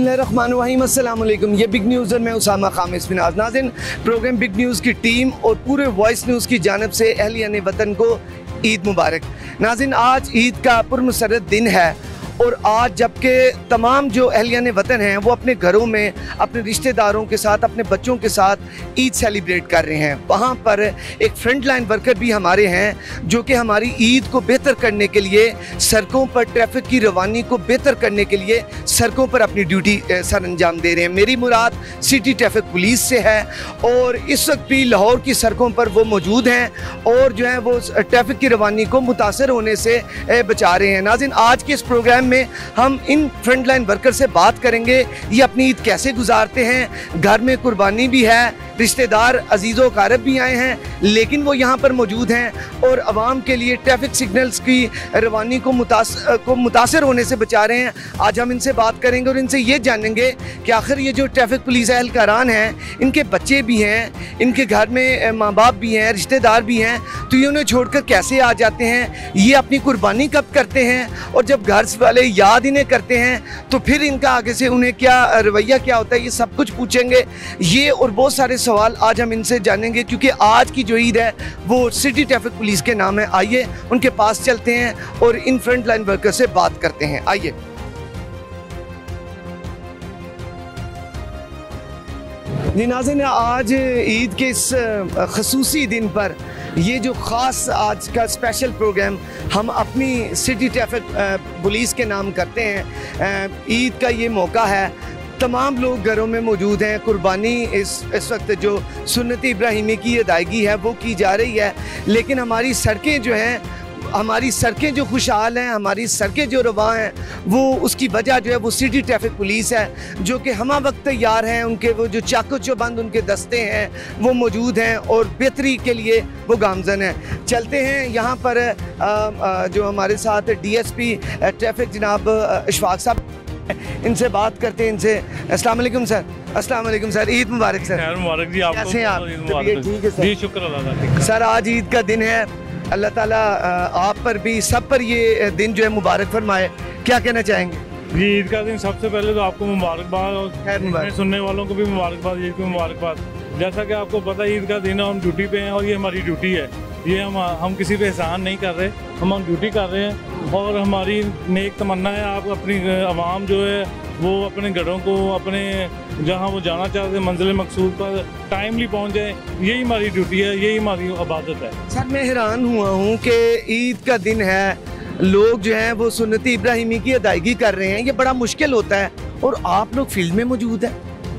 बिस्मिल्लाहिर्रहमानिर्रहीम, अस्सलाम वालेकुम। ये बिग न्यूज़ और मैं उसामा खामिस फिनाज। नाज़रीन, प्रोग्राम बिग न्यूज़ की टीम और पूरे वॉइस न्यूज़ की जानिब से अहलियान वतन को ईद मुबारक। नाज़रीन, आज ईद का पुरमसरत दिन है और आज जबकि तमाम जो अहलियान वतन हैं वो अपने घरों में अपने रिश्तेदारों के साथ, अपने बच्चों के साथ ईद सेलिब्रेट कर रहे हैं, वहाँ पर एक फ्रंट लाइन वर्कर भी हमारे हैं जो कि हमारी ईद को बेहतर करने के लिए, सड़कों पर ट्रैफिक की रवानी को बेहतर करने के लिए सड़कों पर अपनी ड्यूटी सर अंजाम दे रहे हैं। मेरी मुराद सिटी ट्रैफिक पुलिस से है और इस वक्त भी लाहौर की सड़कों पर वो मौजूद हैं और जो है वो ट्रैफिक की रवानी को मुतासर होने से बचा रहे हैं। नाज़रीन, आज के इस प्रोग्राम में हम इन फ्रंट लाइन वर्कर से बात करेंगे, ये अपनी ईद कैसे गुजारते हैं, घर में कुर्बानी भी है, रिश्तेदार अजीज़ो कारब भी आए हैं लेकिन वो यहाँ पर मौजूद हैं और आवाम के लिए ट्रैफिक सिग्नल्स की रवानी को मुतासर होने से बचा रहे हैं। आज हम इनसे बात करेंगे और इनसे ये जानेंगे कि आखिर ये जो ट्रैफिक पुलिस एहलकारान हैं, इनके बच्चे भी हैं, इनके घर में माँ बाप भी हैं, रिश्तेदार भी हैं, तो ये उन्हें छोड़कर कैसे आ जाते हैं, ये अपनी कुर्बानी कब करते हैं और जब घर वाले याद इन्हें करते हैं तो फिर इनका आगे से उन्हें क्या रवैया क्या होता है, ये सब कुछ पूछेंगे। ये और बहुत सारे सवाल आज हम इनसे जानेंगे क्योंकि आज की जो ईद है वो सिटी ट्रैफिक पुलिस के नाम है। आइए उनके पास चलते हैं और इन फ्रंट लाइन वर्कर से बात करते हैं। आइए। जी नाज़रीन, आज ईद के इस खसूसी दिन पर ये जो ख़ास आज का स्पेशल प्रोग्राम हम अपनी सिटी ट्रैफिक पुलिस के नाम करते हैं। ईद का ये मौका है, तमाम लोग घरों में मौजूद हैं, कुर्बानी इस वक्त जो सुन्नत इब्राहिमी की अदायगी है वो की जा रही है, लेकिन हमारी सड़कें जो हैं, हमारी सड़कें जो खुशहाल हैं, हमारी सड़कें जो रवा हैं, वो उसकी वजह जो है वो सिटी ट्रैफिक पुलिस है जो कि हमा वक्त तैयार हैं। उनके वो जो चाको चौबंद उनके दस्ते हैं वो मौजूद हैं और बेहतरी के लिए वो गामजन हैं। चलते हैं यहाँ पर जो हमारे साथ DSP ट्रैफिक जनाब इशफाक साहब, इनसे बात करते हैं। इनसे अस्सलाम वालेकुम सर। अस्सलाम वालेकुम सर, ईद मुबारक सर। खैर मुबारक जी, आपको कैसे हैं आप? ठीक है सर। जी शुक्र अल्लाह। सर, आज ईद का दिन है, अल्लाह ताला आप पर भी, सब पर ये दिन जो है मुबारक फरमाए। क्या कहना चाहेंगे? जी, ईद का दिन सबसे पहले तो आपको मुबारकबाद और खैर मुबारक, सुनने वालों को भी मुबारकबाद, ईद की मुबारकबाद। जैसा कि आपको पता है ईद का दिन है, हम ड्यूटी पे हैं और ये हमारी ड्यूटी है। ये हम किसी पे एहसान नहीं कर रहे, हम ड्यूटी कर रहे हैं और हमारी नेक तमन्ना है आप अपनी आवाम जो है वो अपने घरों को, अपने जहाँ वो जाना चाहते हैं मंजिल मकसूद पर टाइमली पहुँच जाए। यही हमारी ड्यूटी है, यही हमारी इबादत है। सर मैं हैरान हुआ हूँ कि ईद का दिन है, लोग जो हैं वो सुन्नत इब्राहिमी की अदायगी कर रहे हैं, ये बड़ा मुश्किल होता है और आप लोग फील्ड में मौजूद हैं,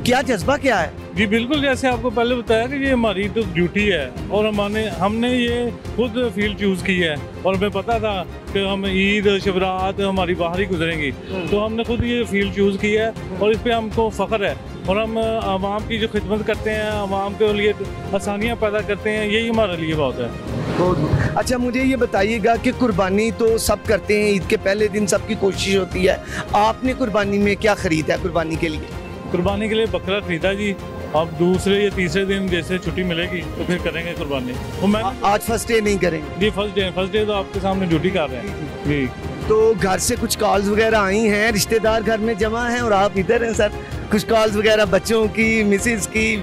क्या जज्बा क्या है? जी बिल्कुल, जैसे आपको पहले बताया कि ये हमारी तो ड्यूटी है और हमने ये खुद फील्ड चूज़ की है और हमें पता था कि हम ईद शबरात हमारी बाहर ही गुजरेंगी, तो हमने खुद ये फील्ड चूज़ की है और इस पर हमको फ़ख्र है और हम आवाम की जो खिदमत करते हैं, आवाम के लिए आसानियाँ पैदा करते हैं, यही हमारे लिए बहुत है। बहुत अच्छा, मुझे ये बताइएगा कि कुर्बानी तो सब करते हैं, ईद के पहले दिन सबकी कोशिश होती है, आपने कुर्बानी में क्या ख़रीदा है? कुर्बानी के लिए बकरा खरीदा जी। अब दूसरे या तीसरे दिन जैसे छुट्टी मिलेगी तो फिर करेंगे कुर्बानी। तो मैं आज फर्स्ट डे नहीं करेंगे? जी फर्स्ट डे तो आपके सामने ड्यूटी कर रहे हैं जी। तो घर से कुछ कॉल्स वगैरह आई हैं, रिश्तेदार घर में जमा हैं और आप इधर हैं सर, कुछ कॉल्स वगैरह बच्चों की, मिसेज की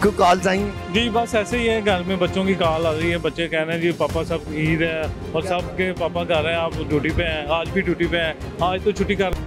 को कॉल्स आई हैं? जी बस ऐसे ही है, घर में बच्चों की कॉल आ रही है, बच्चे कह रहे हैं जी पापा सब ईद है और सबके पापा कह रहे हैं आप ड्यूटी पे हैं, आज भी ड्यूटी पे हैं, आज तो छुट्टी कर,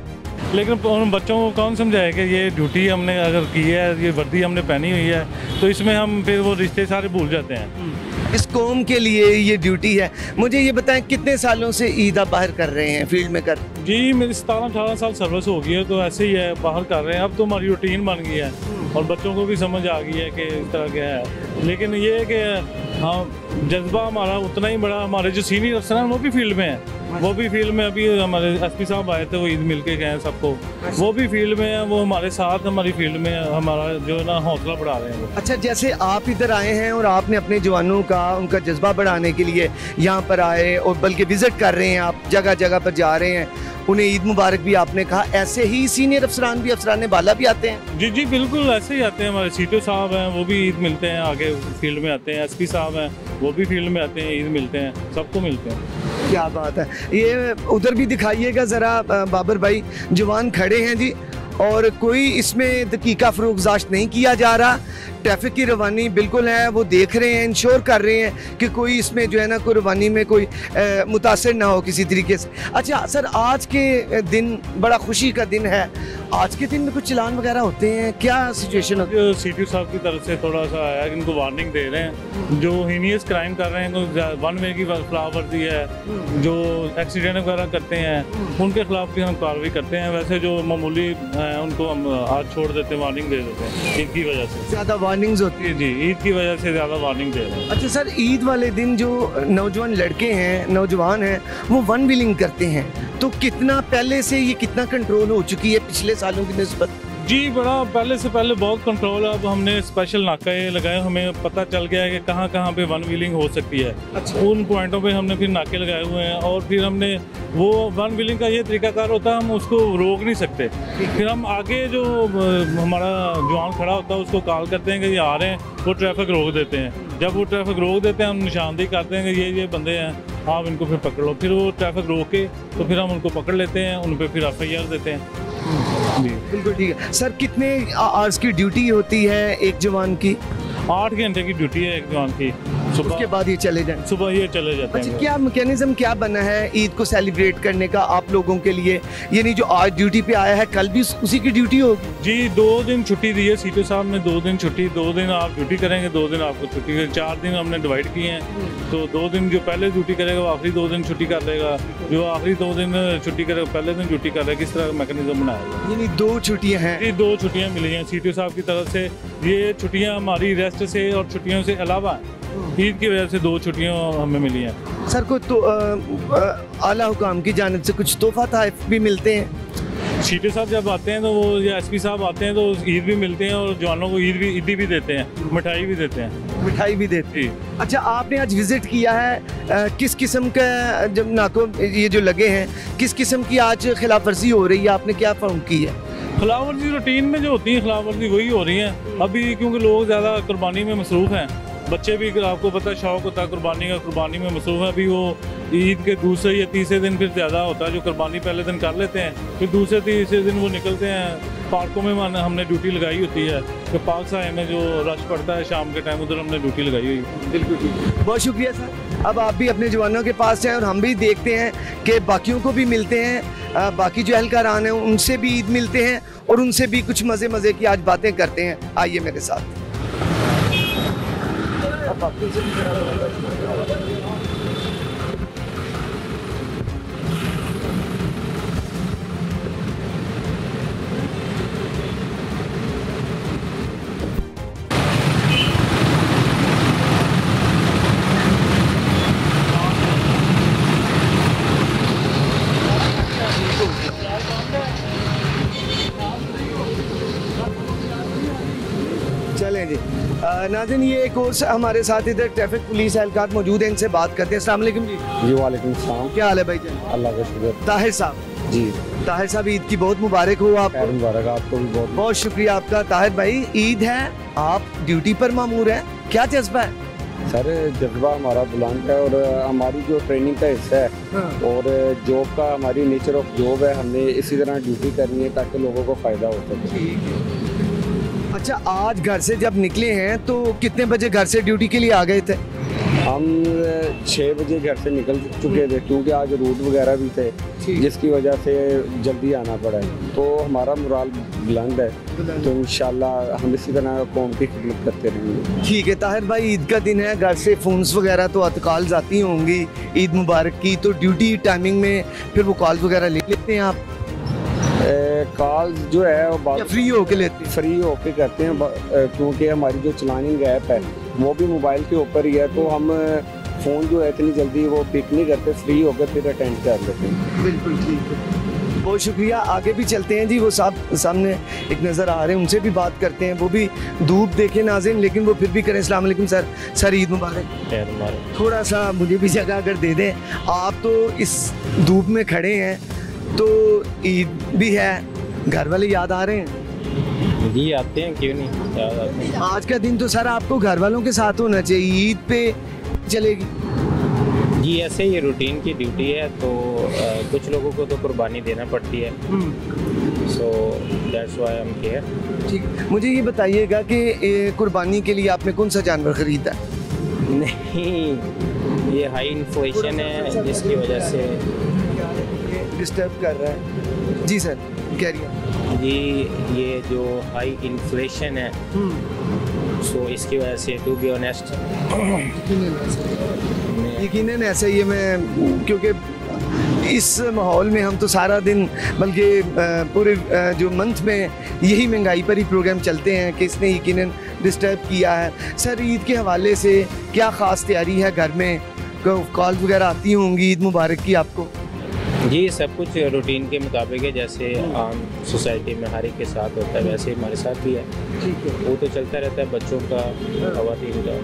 लेकिन उन बच्चों को कौन समझाए कि ये ड्यूटी हमने अगर की है, ये वर्दी हमने पहनी हुई है, तो इसमें हम फिर वो रिश्ते सारे भूल जाते हैं। इस कौम के लिए ये ड्यूटी है। मुझे ये बताएं, कितने सालों से ईद आप बाहर कर रहे हैं, फील्ड में कर? जी मेरी 17-18 साल सर्विस हो गई है, तो ऐसे ही है, बाहर कर रहे हैं। अब तो हमारी रूटीन बन गई है और बच्चों को भी समझ आ गई है कि इस तरह क्या है, लेकिन ये है कि हाँ जज्बा हमारा उतना ही बड़ा। हमारे जो सीनियर अफसर हैं वो भी फील्ड में हैं, वो भी फील्ड में, अभी हमारे SP साहब आए थे, वो ईद मिल के गए सबको, वो भी फील्ड में है, वो हमारे साथ हमारी फील्ड में हमारा जो है ना हौसला बढ़ा रहे हैं। अच्छा, जैसे आप इधर आए हैं और आपने अपने जवानों का, उनका जज्बा बढ़ाने के लिए यहाँ पर आए और बल्कि विजिट कर रहे हैं, आप जगह जगह पर जा रहे हैं, उन्हें ईद मुबारक भी आपने कहा, ऐसे ही सीनियर अफसरान भी, अफसरान बाला भी आते हैं? जी जी बिल्कुल ऐसे ही आते हैं। हमारे सीटो साहब हैं वो भी ईद मिलते हैं, आगे फील्ड में आते हैं। SP साहब हैं वो भी फील्ड में आते हैं, ईद मिलते हैं, सबको मिलते हैं। क्या बात है। ये उधर भी दिखाइएगा ज़रा बाबर भाई, जवान खड़े हैं जी और कोई इसमें दकीका फरोगजाश्त नहीं किया जा रहा। ट्रैफिक की रवानी बिल्कुल है, वो देख रहे हैं, इंश्योर कर रहे हैं कि कोई इसमें जो है ना कोई रवानी में कोई मुतासर ना हो किसी तरीके से। अच्छा सर, आज के दिन बड़ा खुशी का दिन है, आज के दिन में कुछ चलान वगैरह होते हैं, क्या सिचुएशन होती है? CTO साहब की तरफ से थोड़ा सा आया कि इनको वार्निंग दे रहे हैं, जो हीनियस क्राइम कर रहे हैं, वन वे की खिलाफ वर्जी है, जो एक्सीडेंट वगैरह करते हैं उनके खिलाफ भी हम कार्रवाई करते हैं। वैसे जो मामूली हैं उनको हम आज छोड़ देते हैं, वार्निंग दे देते हैं ईद की वजह से। ज़्यादा वार्निंग्स होती है? जी, ईद की वजह से ज़्यादा वार्निंग दे रहे हैं। अच्छा सर, ईद वाले दिन जो नौजवान लड़के हैं, नौजवान हैं, वो वन व्हीलिंग करते हैं, तो कितना पहले से ये कितना कंट्रोल हो चुकी है पिछले सालों की निस्बत? जी, बड़ा पहले से पहले बहुत कंट्रोल है। अब हमने स्पेशल नाके लगाए, हमें पता चल गया है कि कहाँ कहाँ पे वन व्हीलिंग हो सकती है। अच्छा। उन पॉइंटों पे हमने फिर नाके लगाए हुए हैं और फिर हमने वो वन व्हीलिंग का ये तरीकाकार होता है, हम उसको रोक नहीं सकते। फिर हम आगे जो हमारा जवान खड़ा होता है उसको कॉल करते हैं कि ये आ रहे हैं, वो ट्रैफिक रोक देते हैं। जब वो ट्रैफिक रोक देते हैं हम निशानदेही करते हैं कि ये बंदे हैं, आप इनको फिर पकड़ लो। फिर वो ट्रैफिक रोक के तो फिर हम उनको पकड़ लेते हैं, उन पर फिर FIR देते हैं। जी बिल्कुल ठीक है सर। कितने आवर्स की ड्यूटी होती है एक जवान की? 8 घंटे की ड्यूटी है एक जवान की। सुबह उसके बाद ये चले जाएं? सुबह ये चले जाते हैं। अच्छा, क्या मैकेनिज्म क्या बना है ईद को सेलिब्रेट करने का आप लोगों के लिए? यानी जो आज ड्यूटी पे आया है कल भी उसी की ड्यूटी होगी? जी, 2 दिन छुट्टी दी है CTO साहब ने, 2 दिन छुट्टी, 2 दिन आप ड्यूटी करेंगे, 2 दिन आपको छुट्टी, 4 दिन हमने डिवाइड किए हैं। तो 2 दिन जो पहले ड्यूटी करेगा वो आखिरी 2 दिन छुट्टी कर लेगा, जो आखिरी 2 दिन छुट्टी करेगा पहले दिन ड्यूटी कर लेगा। किस तरह का मैकेनिज्म बनाया है? यानी 2 छुट्टियां हैं? जी, 2 छुट्टियाँ मिली हैं CTO साहब की तरफ से। ये छुट्टियाँ हमारी रेस्ट से और छुट्टियों से अलावा ईद की वजह से 2 छुट्टियाँ हमें मिली हैं। सर को तो आला हुकाम की जानिब से कुछ तोहफा तहफ़ भी मिलते हैं? CTO साहब जब आते हैं तो वो, या SP साहब आते हैं तो ईद भी मिलते हैं और जवानों को ईदी भी देते हैं, मिठाई भी देते हैं। मिठाई भी देते हैं? अच्छा, आपने आज विजिट किया है, किस किस्म का जब नाकों ये जो लगे हैं, किस किस्म की आज खिलाफ वर्जी हो रही है, आपने क्या फाउंड की है? खिलाफ वर्जी रूटीन में जो होती है खिलाफ वर्जी वही हो रही है अभी, क्योंकि लोग ज़्यादा कुर्बानी में मसरूफ़ हैं। बच्चे भी, आपको पता है, शौक होता है कुर्बानी का, कुर्बानी में मसरूफ़ है। अभी वो ईद के दूसरे या तीसरे दिन फिर ज़्यादा होता है, जो कुर्बानी पहले दिन कर लेते हैं, फिर दूसरे तीसरे दिन वो निकलते हैं। पार्कों में हमने ड्यूटी लगाई होती है कि पार्क साहिब में जो रश पड़ता है शाम के टाइम, उधर हमने ड्यूटी लगाई हुई है। बिल्कुल ठीक, बहुत शुक्रिया सर। अब आप भी अपने जवानों के पास जाएँ और हम भी देखते हैं कि बाकियों को भी मिलते हैं, बाकी जो एहलकारान हैं उनसे भी ईद मिलते हैं और उनसे भी कुछ मज़े की आज बातें करते हैं। आइए मेरे साथ। चलें जी नाज़रीन, ये एक और हमारे साथ इधर ट्रैफिक पुलिस एहलकार मौजूद हैं, इनसे बात करते हैं। अस्सलाम वालेकुम जी। जी वालेकुम सलाम। क्या हाल है भाई जान? अल्लाह का शुक्र। ताहिर साहब जी, ताहिर साहब, ईद की बहुत मुबारक हो आपको। मुबारक आपको भी बहुत बहुत शुक्रिया आपका। ताहिर भाई, ईद है, आप ड्यूटी पर मामूर हैं, क्या जज्बा है? सर, जज्बा हमारा बुलंद है और हमारी जो ट्रेनिंग का हिस्सा है और जॉब का, हमारी नेचर ऑफ जॉब है, हमने इसी तरह ड्यूटी करनी है ताकि लोगों को फ़ायदा हो सके। अच्छा, आज घर से जब निकले हैं तो कितने बजे घर से ड्यूटी के लिए आ गए थे? हम 6 बजे घर से निकल चुके थे क्योंकि आज रूट वगैरह भी थे, जिसकी वजह से जल्दी आना पड़ा है। तो हमारा मुराल बुलंद है, तो इंशाल्लाह हम इसी तरह कौम की खिदमत करते रहेंगे। ठीक है ताहिर भाई, ईद का दिन है, घर से फ़ोन्स वगैरह तो कॉल्स आती होंगी ईद मुबारक की, तो ड्यूटी टाइमिंग में फिर वो कॉल्स वगैरह ले लेते हैं आप? कॉल्स जो है वो फ्री होके लेते हैं? फ्री होके करते हैं क्योंकि हमारी जो चलानिंग ऐप है वो भी मोबाइल के ऊपर ही है, तो हम फ़ोन जो है इतनी जल्दी वो पिक नहीं करते, फ्री होकर फिर अटेंड कर लेते हैं। बिल्कुल ठीक है, बहुत शुक्रिया। आगे भी चलते हैं जी, वो साहब सामने एक नज़र आ रहे हैं, उनसे भी बात करते हैं। वो भी धूप देखे नाज़रीन, लेकिन वो फिर भी करें। अस्सलाम वालेकुम सर। सर, ईद मुबारक। थोड़ा सा मुझे भी जगह अगर दे दें, आप तो इस धूप में खड़े हैं, तो ईद भी है, घर वाले याद आ रहे हैं? जी आते हैं, क्यों नहीं याद आते हैं। आज का दिन तो सर आपको घर वालों के साथ होना चाहिए, ईद पे चलेगी? जी, ऐसे ये रूटीन की ड्यूटी है, तो कुछ लोगों को तो कुर्बानी देना पड़ती है। So that's why I'm here. ठीक, मुझे ये बताइएगा कि कुर्बानी के लिए आपने कौन सा जानवर ख़रीदा? नहीं, ये हाई इन्फ्लेशन है जिसकी वजह से डिस्टर्ब कर रहा है। जी सर, कह रही है। ये जो हाई इन्फ्लेशन है, सो इसकी वजह से टू बी ऑनेस्ट यकीनन ऐसा ही है। मैं क्योंकि इस माहौल में हम तो सारा दिन, बल्कि पूरे जो मंथ में यही महंगाई पर ही प्रोग्राम चलते हैं कि इसने यकीनन डिस्टर्ब किया है। सर, ईद के हवाले से क्या ख़ास तैयारी है घर में? कॉल वगैरह आती होंगी ईद मुबारक की आपको? जी, सब कुछ रूटीन के मुताबिक है, जैसे आम सोसाइटी में हर एक के साथ होता है वैसे हमारे साथ भी है। ठीक है, वो तो चलता रहता है, बच्चों का, ख़वातीन का।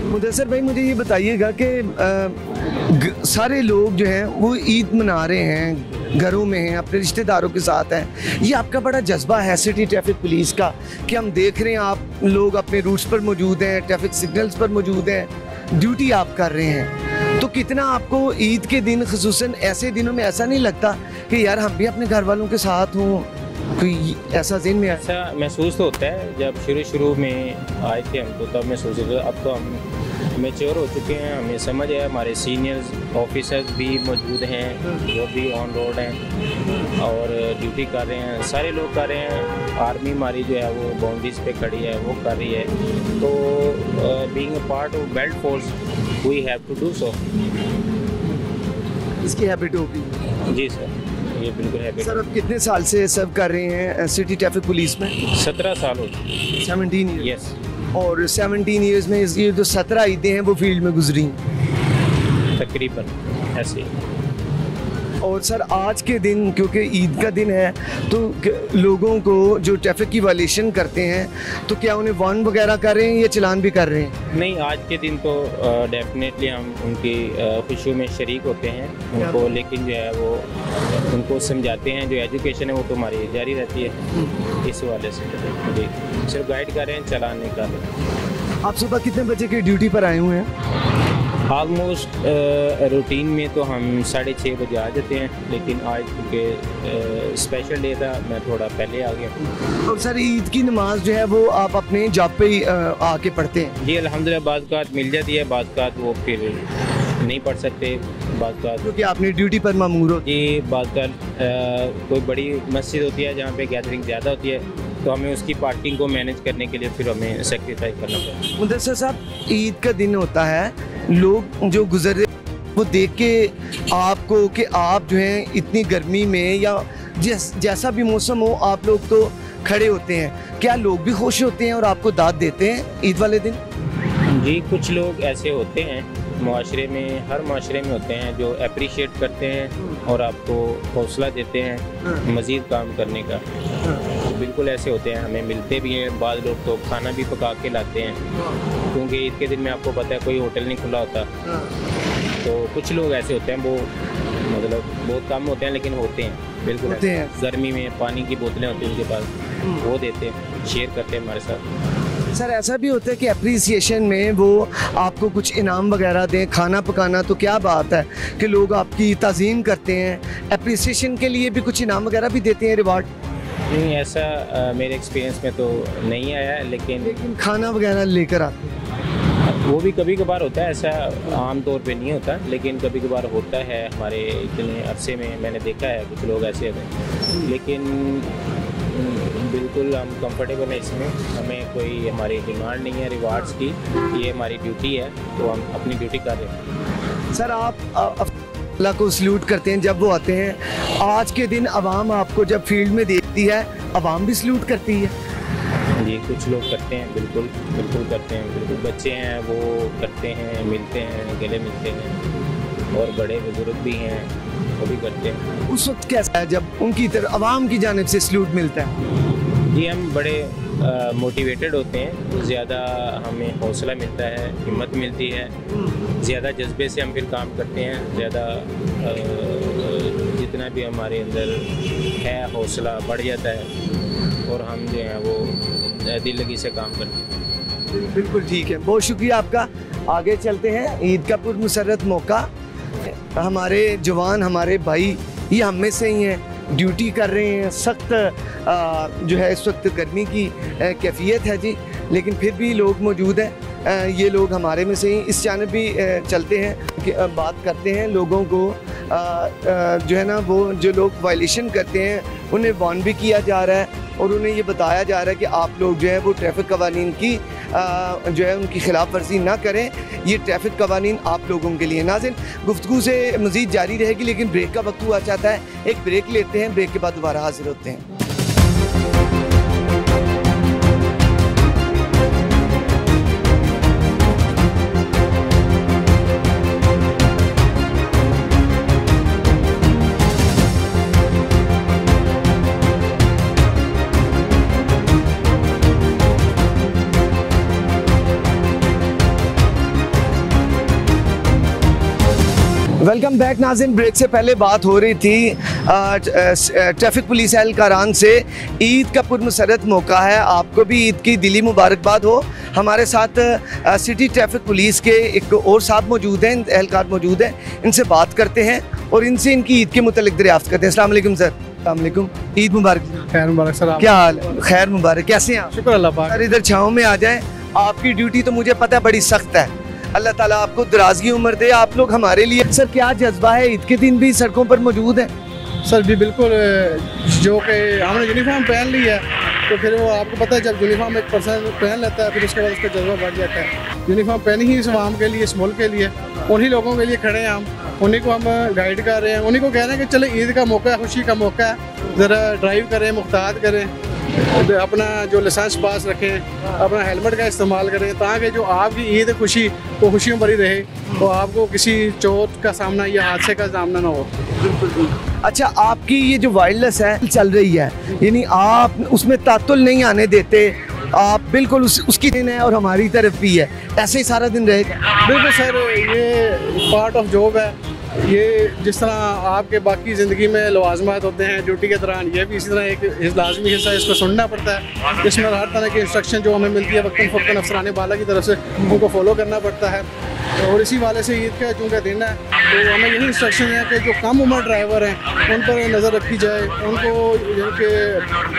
मुदस्सिर भाई, मुझे ये बताइएगा कि सारे लोग जो हैं वो ईद मना रहे हैं, घरों में हैं, अपने रिश्तेदारों के साथ हैं। ये आपका बड़ा जज्बा है सिटी ट्रैफिक पुलिस का कि हम देख रहे हैं आप लोग अपने रूट्स पर मौजूद हैं, ट्रैफिक सिग्नल्स पर मौजूद हैं, ड्यूटी आप कर रहे हैं। तो कितना आपको ईद के दिन, ख़ुसूसन ऐसे दिनों में, ऐसा नहीं लगता कि यार हम भी अपने घर वालों के साथ हों? कोई ऐसा दिन में ऐसा महसूस तो होता है। जब शुरू में आए थे हम तो तब महसूस होता है। अब तो हम मैच्योर हो चुके हैं, हमें समझ है। हमारे सीनियर्स ऑफिसर्स भी मौजूद हैं जो भी ऑन रोड हैं और ड्यूटी कर रहे हैं, सारे लोग कर रहे हैं। आर्मी हमारी जो है वो बाउंड्रीज पे खड़ी है, वो कर रही है। तो being a part of belt force we have to do so. इसकी हैबिट होगी? जी सर, ये बिल्कुल हैबिट। सर, अब कितने साल से सर्व कर रहे हैं सिटी ट्रैफिक पुलिस में? 17 साल हो चुके। 17 ईयर? यस। और 17 ईयर्स में ये जो 17 ईदें हैं वो फील्ड में गुजरी तकरीबन ऐसे। और सर, आज के दिन क्योंकि ईद का दिन है तो लोगों को जो ट्रैफिक की वायलेशन करते हैं तो क्या उन्हें वार्न वगैरह कर रहे हैं या चलान भी कर रहे हैं? नहीं, आज के दिन तो डेफिनेटली हम उनकी खुशियों में शरीक होते हैं उनको, लेकिन जो है वो उनको समझाते हैं। जो एजुकेशन है वो तो हमारी जारी रहती है। इस वाले से जी सिर्फ गाइड कर रहे हैं, चलान नहीं कर रहे। आप सुबह कितने बजे की ड्यूटी पर आए हुए हैं? ऑलमोस्ट रूटीन में तो हम 6:30 बजे आ जाते हैं, लेकिन आज क्योंकि स्पेशल डे था मैं थोड़ा पहले आ गया। और सर, ईद की नमाज जो है वो आप अपने जॉब पे ही आके पढ़ते हैं? जी अल्हम्दुलिल्लाह, बाज़ मिल जाती है, बाज़ वो फिर नहीं पढ़ सकते, बाज़ क्योंकि आपने ड्यूटी पर मामूर हो। जी, बाज़ कोई बड़ी मस्जिद होती है जहाँ पे गैदरिंग ज़्यादा होती है तो हमें उसकी पार्किंग को मैनेज करने के लिए फिर हमें सेक्रीफाइस करना पड़ता है। मुदस्सिर साहब, ईद का दिन होता है, लोग जो गुजर वो देख के आपको कि आप जो हैं इतनी गर्मी में या जैसा भी मौसम हो आप लोग तो खड़े होते हैं, क्या लोग भी खुश होते हैं और आपको दाद देते हैं ईद वाले दिन? जी, कुछ लोग ऐसे होते हैं माशरे में, हर माशरे में होते हैं जो अप्रिशिएट करते हैं और आपको हौसला देते हैं मज़ीद काम करने का। बिल्कुल ऐसे होते हैं, हमें मिलते भी हैं। बाद लोग तो खाना भी पका के लाते हैं, क्योंकि ईद के दिन में आपको पता है कोई होटल नहीं खुला होता। तो कुछ लोग ऐसे होते हैं, वो मतलब बहुत कम होते हैं लेकिन होते हैं, बिल्कुल होते हैं। गर्मी में पानी की बोतलें होती हैं उनके पास, वो देते हैं, शेयर करते हैं हमारे साथ। सर, ऐसा भी होता है कि अप्रिसिएशन में वो आपको कुछ इनाम वगैरह दें, खाना पकाना, तो क्या बात है कि लोग आपकी ताज़ीम करते हैं, अप्रिसिएशन के लिए भी कुछ इनाम वगैरह भी देते हैं, रिवार्ड? नहीं, ऐसा मेरे एक्सपीरियंस में तो नहीं आया, लेकिन खाना वगैरह लेकर आते हैं वो भी कभी कभार होता है। ऐसा आम तौर पे नहीं होता, लेकिन कभी कभार होता है। हमारे इतने अरसे में मैंने देखा है कुछ लोग ऐसे हैं, लेकिन बिल्कुल हम कंफर्टेबल हैं इसमें। हमें कोई हमारी डिमांड नहीं है रिवार्ड्स की, ये हमारी ड्यूटी है तो हम अपनी ड्यूटी कर रहे हैं। सर, आप अल्लाह को सल्यूट करते हैं जब वो आते हैं। आज के दिन आवाम आपको जब फील्ड में देखती है, आवाम भी सल्यूट करती है? जी, कुछ लोग करते हैं, बिल्कुल करते हैं। बिल्कुल बच्चे हैं वो करते हैं, मिलते हैं, गले मिलते हैं, और बड़े बुजुर्ग भी हैं वो भी करते हैं। उस वक्त कैसा है जब उनकी तरफ आवाम की जानिब से सल्यूट मिलता है? जी, हम बड़े मोटिवेटेड होते हैं, ज़्यादा हमें हौसला मिलता है, हिम्मत मिलती है, ज़्यादा जज्बे से हम फिर काम करते हैं। ज़्यादा जितना भी हमारे अंदर है हौसला बढ़ जाता है और हम जो है वो दिल लगी से काम करते हैं। बिल्कुल ठीक है, बहुत शुक्रिया आपका। आगे चलते हैं। ईद का पुरमसरत मौका, हमारे जवान, हमारे भाई ये हम में से ही हैं, ड्यूटी कर रहे हैं। सख्त जो है इस वक्त गर्मी की कैफियत है जी, लेकिन फिर भी लोग मौजूद हैं। ये लोग हमारे में से ही इस जानब भी चलते हैं कि बात करते हैं लोगों को जो है ना, वो जो लोग वायलेशन करते हैं उन्हें वार्न भी किया जा रहा है और उन्हें ये बताया जा रहा है कि आप लोग जो है वो ट्रैफिक कवानीन की जो है उनकी खिलाफ वर्जी ना करें। ये ट्रैफिक कवानीन आप लोगों के लिए। नाज़रीन, गुफ्तगू से मज़ीद जारी रहेगी, लेकिन ब्रेक का वक्त हुआ चाहता है। एक ब्रेक लेते हैं, ब्रेक के बाद दोबारा हाजिर होते हैं। वेलकम बैक नाज़रीन। ब्रेक से पहले बात हो रही थी ट्रैफिक पुलिस एहलकारान से। ईद का पुरमसरत मौका है, आपको भी ईद की दिली मुबारकबाद हो। हमारे साथ सिटी ट्रैफिक पुलिस के एक और साहब मौजूद हैं, एहलकार मौजूद हैं। इनसे बात करते हैं और इनसे इनकी ईद के मुतल्लिक दरियाफ्त करते हैं। अस्सलाम वालेकुम सर। अस्सलाम वालेकुम, ईद मुबारक। खैर मुबारक सर। क्या हाल है? खैर मुबारक। कैसे हैं आप? शुक्र अल्लाह पाक। सर इधर छाँव में आ जाएं। आपकी ड्यूटी तो मुझे पता है बड़ी सख्त है, अल्लाह ताला आपको दराज़गी उम्र दे। आप लोग हमारे लिए सर क्या जज्बा है? ईद के दिन भी सड़कों पर मौजूद हैं? सर जी बिल्कुल, जो कि हमने यूनिफॉर्म पहन ली है तो फिर वो आपको पता है जब यूनिफॉर्म एक पर्सन पहन लेता है फिर उसके बाद उसका जज्बा बढ़ जाता है। यूनिफॉर्म पहनी ही इस आवाम के लिए, इस मुल्क के लिए, उन्हीं लोगों के लिए खड़े हैं हम, उन्हीं को हम गाइड कर रहे हैं, उन्हीं को कह रहे हैं कि चले ईद का मौका है, खुशी का मौका है, ज़रा ड्राइव करें, मुख्तात करें, अपना जो लाइसेंस पास रखें, अपना हेलमेट का इस्तेमाल करें, ताकि जो आपकी ईद खुशी वो खुशियों भरी रहे, तो आपको किसी चोट का सामना या हादसे का सामना ना हो। अच्छा, आपकी ये जो वायरलेस है चल रही है, यानी आप उसमें तातुल नहीं आने देते, आप बिल्कुल उसकी दिन है और हमारी तरफ भी है, ऐसे ही सारा दिन रहेगा? बिल्कुल सर, ये पार्ट ऑफ जॉब है। ये जिस तरह आपके बाकी ज़िंदगी में लवाजमात होते हैं ड्यूटी के दौरान, ये भी इसी तरह एक लाजमी हिस्सा है, इसको सुनना पड़ता है। इसमें हर तरह की इंस्ट्रक्शन जो हमें मिलती है वक्तन फ़क्तन अफसरान बाला की तरफ से, उनको फॉलो करना पड़ता है। और इसी वाले से ईद का चूँकि दिन है तो हमें यही इंस्ट्रक्शन है कि जो कम उम्र ड्राइवर हैं उन पर नज़र रखी जाए, उनको उनके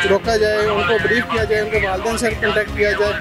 रोका जाए, उनको ब्रीफ किया जाए, उनके वालिदैन से कॉन्टेक्ट किया जाए,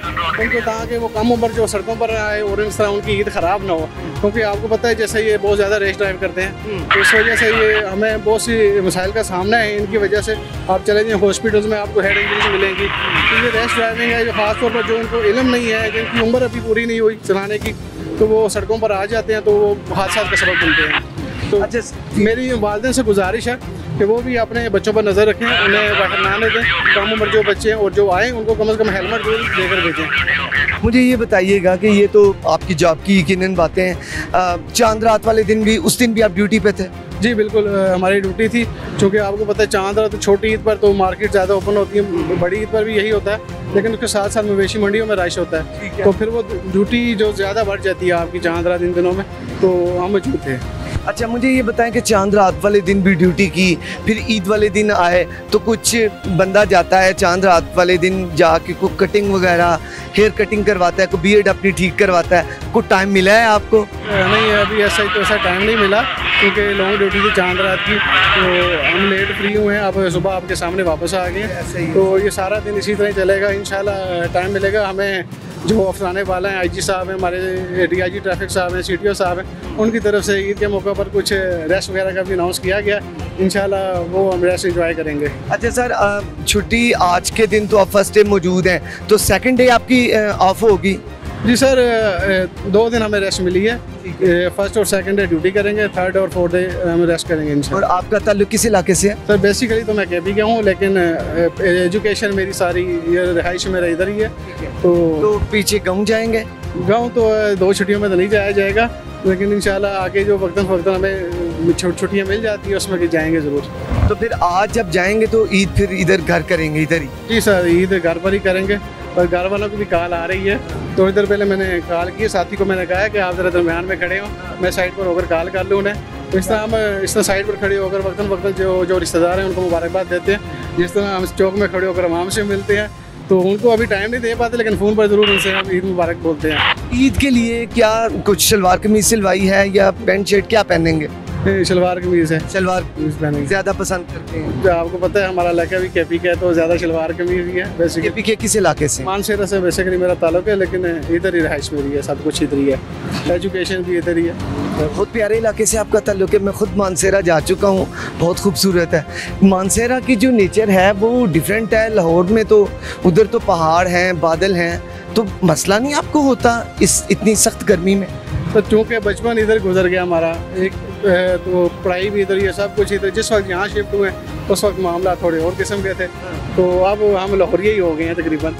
उनको ताकि वो कम उम्र जो सड़कों पर आए और इस तरह उनकी ईद ख़राब ना हो। क्योंकि आपको पता है जैसे ये बहुत ज़्यादा रेस ड्राइव करते हैं, तो इस वजह से ये हमें बहुत सी मसाइल का सामना है। इनकी वजह से आप चले जाएँ हॉस्पिटल्स में आपको हेड इंजरीज मिलेंगी। तो ये रेस ड्राइविंग है, जो ख़ासतौर पर जो उनको इल्म नहीं है, जिनकी उम्र अभी पूरी नहीं हुई चलाने की, तो वो सड़कों पर आ जाते हैं, तो वो हादसा का सबब बनते हैं। तो अच्छा, मेरी वालिदैन से गुजारिश है कि वो भी अपने बच्चों पर नज़र रखें, उन्हें बाहर ना ले दें। कम उम्र जो बच्चे हैं और जो आए उनको कम से कम हेलमेट जरूर देकर भेजें। मुझे ये बताइएगा कि ये तो आपकी जॉब की यकीनन बातें हैं, चांद रात वाले दिन भी, उस दिन भी आप ड्यूटी पे थे? जी बिल्कुल, हमारी ड्यूटी थी। चूँकि आपको पता है चांद रात, तो छोटी ईद पर तो मार्केट ज़्यादा ओपन होती है, बड़ी ईद पर भी यही होता है, लेकिन उसके साथ साथ मवेशी मंडियों में रश होता है, तो फिर वो ड्यूटी जो ज़्यादा बढ़ जाती है आपकी चांद रात इन दिनों में, तो हम मौजूद थे। अच्छा, मुझे ये बताएं कि चांद रात वाले दिन भी ड्यूटी की, फिर ईद वाले दिन आए, तो कुछ बंदा जाता है चांद रात वाले दिन जाके कोई कटिंग वगैरह, हेयर कटिंग करवाता है, कोई बियर्ड अपनी ठीक करवाता है, कोई टाइम मिला है आपको? नहीं, अभी ऐसा टाइम नहीं मिला, क्योंकि लॉन्ग ड्यूटी थी चांद रात की, तो हम लेट फ्री हुए हैं। अब सुबह आपके सामने वापस आ गए, तो ये सारा दिन इसी तरह चलेगा। इंशाल्लाह टाइम मिलेगा हमें। जो अफसरान वाला हैं, IG साहब हैं, हमारे DIG ट्रैफिक साहब हैं, CTO साहब हैं, उनकी तरफ से ईद के मौके पर कुछ रेस्ट वगैरह का भी अनाउंस किया गया। इंशाल्लाह वो हम रेस्ट एंजॉय करेंगे। अच्छा सर, छुट्टी आज के दिन तो आप फर्स्ट डे मौजूद हैं, तो सेकंड डे आपकी ऑफ होगी? जी सर, 2 दिन हमें रेस्ट मिली है। फर्स्ट और सेकंड डे ड्यूटी करेंगे, थर्ड और फोर्थ डे हम रेस्ट करेंगे इंशाल्लाह। और आपका ताल्लुक किस इलाके से है? सर बेसिकली तो मैं KB का हूँ, लेकिन एजुकेशन मेरी सारी रिहाइश मेरा इधर ही है। तो पीछे गाँव जाएंगे? गाँव तो 2 छुट्टियों में तो नहीं जाया जाएगा, लेकिन इंशाल्लाह आगे जो वक्तन फ़क्तन हमें छुट्टियाँ मिल जाती है उसमें जाएंगे ज़रूर। तो फिर आज जब जाएंगे तो ईद फिर इधर घर करेंगे, इधर ही? जी सर, ईद घर पर ही करेंगे, और घर वालों की भी कॉल आ रही है। थोड़ी देर पहले मैंने कॉल की, साथी को मैंने कहा कि आप ज़रा दरमियान में खड़े हो, मैं साइड पर होकर कॉल कर लूँ उन्हें। तो इस तरह हम इस तरह साइड पर खड़े होकर वक्तन वक्तन जो रिश्तेदार हैं उनको मुबारकबाद देते हैं। जिस तरह हम चौक में खड़े होकर आवाम से मिलते हैं, तो उनको अभी टाइम नहीं दे पाते, लेकिन फ़ोन पर ज़रूर उनसे हम ईद मुबारक बोलते हैं। ईद के लिए क्या कुछ शलवार कमीज सिलवाई है या पैंट शर्ट क्या पहनेंगे? शलवार कमीज है, शलवार कमीज पहनेंगे। ज़्यादा पसंद करते हैं? तो आपको पता है हमारा इलाका भी केपी का है, तो ज़्यादा शलवार कमीज ही है बेसिकली। केपी के किस इलाके से? मानसेरा से बेसिकली मेरा ताल्लुक है, लेकिन इधर ही रहाइश मेरी है, सब कुछ इधर ही है, एजुकेशन भी इधर ही है। बहुत प्यारे इलाके से आपका ताल्लुक है। मैं खुद मानसेरा जा चुका हूँ, बहुत खूबसूरत है। मानसेरा की जो नेचर है वो डिफरेंट है। लाहौर में तो उधर तो पहाड़ हैं, बादल हैं, तो मसला नहीं आपको होता इस इतनी सख्त गर्मी में? तो चूँकि बचपन इधर गुजर गया हमारा, एक तो पढ़ाई भी इधर ही है, सब कुछ इधर। जिस वक्त यहाँ शिफ्ट हुए उस वक्त मामला थोड़े और किस्म के थे, तो अब हम लाहौरिया ही हो गए हैं तकरीबन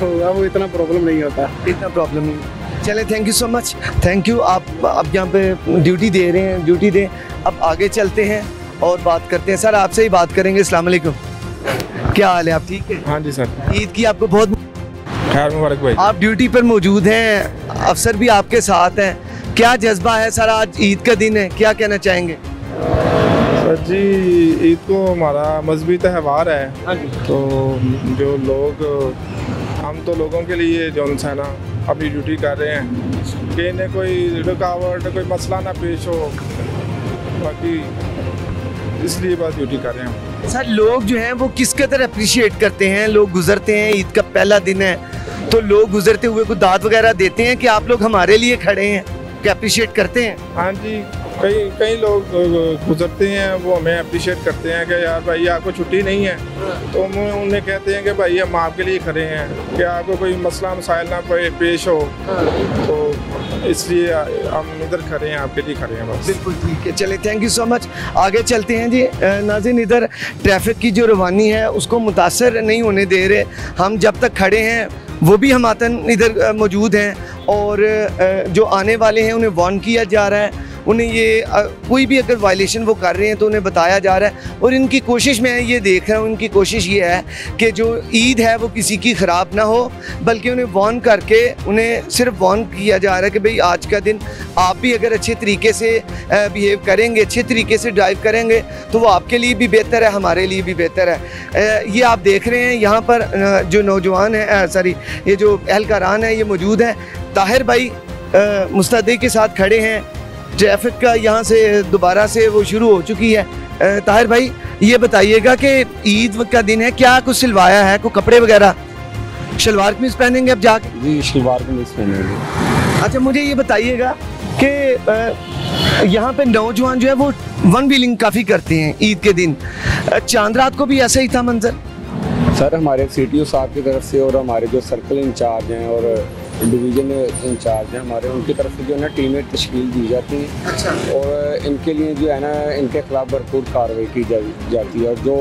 तो अब इतना प्रॉब्लम नहीं होता। इतना प्रॉब्लम नहीं। चले, thank you so much, thank you. आप अब यहाँ पे ड्यूटी दे रहे हैं, ड्यूटी दें। अब आगे चलते हैं और बात करते हैं। सर आपसे ही बात करेंगे। अस्सलाम वालेकुम, क्या हाल है? आप ठीक है? हाँ जी सर, ईद की आपको बहुत खैर मुबारक भाई। आप ड्यूटी पर मौजूद हैं, अफसर भी आपके साथ हैं, क्या जज्बा है सर? आज ईद का दिन है, क्या कहना चाहेंगे? सर जी, ईद को हमारा मजहबी त्यौहार है, तो जो लोग, हम तो लोगों के लिए जो है ना अपनी ड्यूटी कर रहे हैं कि इन्हें कोई रुकावट, कोई मसला ना पेश हो, बाकी इसलिए बस ड्यूटी कर रहे हैं। सर लोग जो हैं वो किस कदर अप्रिशिएट करते हैं? लोग गुजरते हैं, ईद का पहला दिन है, तो लोग गुजरते हुए को दाद वगैरह देते हैं कि आप लोग हमारे लिए खड़े हैं, क्या अप्रिशिएट करते हैं? हाँ जी, कई लोग गुजरते हैं, वो हमें अप्रिशिएट करते हैं कि यार भाई आपको छुट्टी नहीं है, तो हम उन्हें कहते हैं कि भाई हम आपके लिए खड़े हैं कि आपको कोई मसला मसाइल ना पेश हो, तो इसलिए हम इधर खड़े हैं, आपके लिए खड़े हैं बस। बिल्कुल ठीक है, चले, थैंक यू सो मच। आगे चलते हैं जी। नाज़रीन, इधर ट्रैफिक की जो रवानी है उसको मुतासर नहीं होने दे रहे। हम जब तक खड़े हैं वो भी हमातन इधर मौजूद हैं, और जो आने वाले हैं उन्हें वार्न किया जा रहा है। उन्हें ये कोई भी अगर वायलेशन वो कर रहे हैं तो उन्हें बताया जा रहा है, और इनकी कोशिश मैं ये देख रहा हूँ, उनकी कोशिश ये है कि जो ईद है वो किसी की ख़राब ना हो, बल्कि उन्हें वार्न करके उन्हें सिर्फ वार्न किया जा रहा है कि भाई आज का दिन आप भी अगर अच्छे तरीके से बिहेव करेंगे, अच्छे तरीके से ड्राइव करेंगे, तो वो आपके लिए भी बेहतर है, हमारे लिए भी बेहतर है। ये आप देख रहे हैं यहाँ पर जो नौजवान है, सॉरी, ये जो एहलकारान है ये मौजूद हैं। ताहिर भाई मुस्तैदी के साथ खड़े हैं। ट्रैफिक का यहाँ से दोबारा से वो शुरू हो चुकी है। ताहिर भाई ये बताइएगा कि ईद का दिन है, क्या कुछ सिलवाया है, कोई कपड़े वगैरह? शलवार कमीज पहनेंगे अब जाके? जी, शलवार कमीज पहनेंगे। अच्छा, मुझे ये बताइएगा कि यहाँ पे नौजवान जो है वो वन व्हीलिंग काफ़ी करते हैं ईद के दिन। चांद रात को भी ऐसा ही था मंजर? सर हमारे CTO साहब की तरफ से और हमारे जो सर्कल इंचार्ज हैं और डिवीज़न इंचार्ज हैं हमारे, उनकी तरफ से जो है ना टीमें तश्कील दी जाती हैं। अच्छा। और इनके लिए जो है ना इनके खिलाफ भरपूर कार्रवाई की जाती है, और जो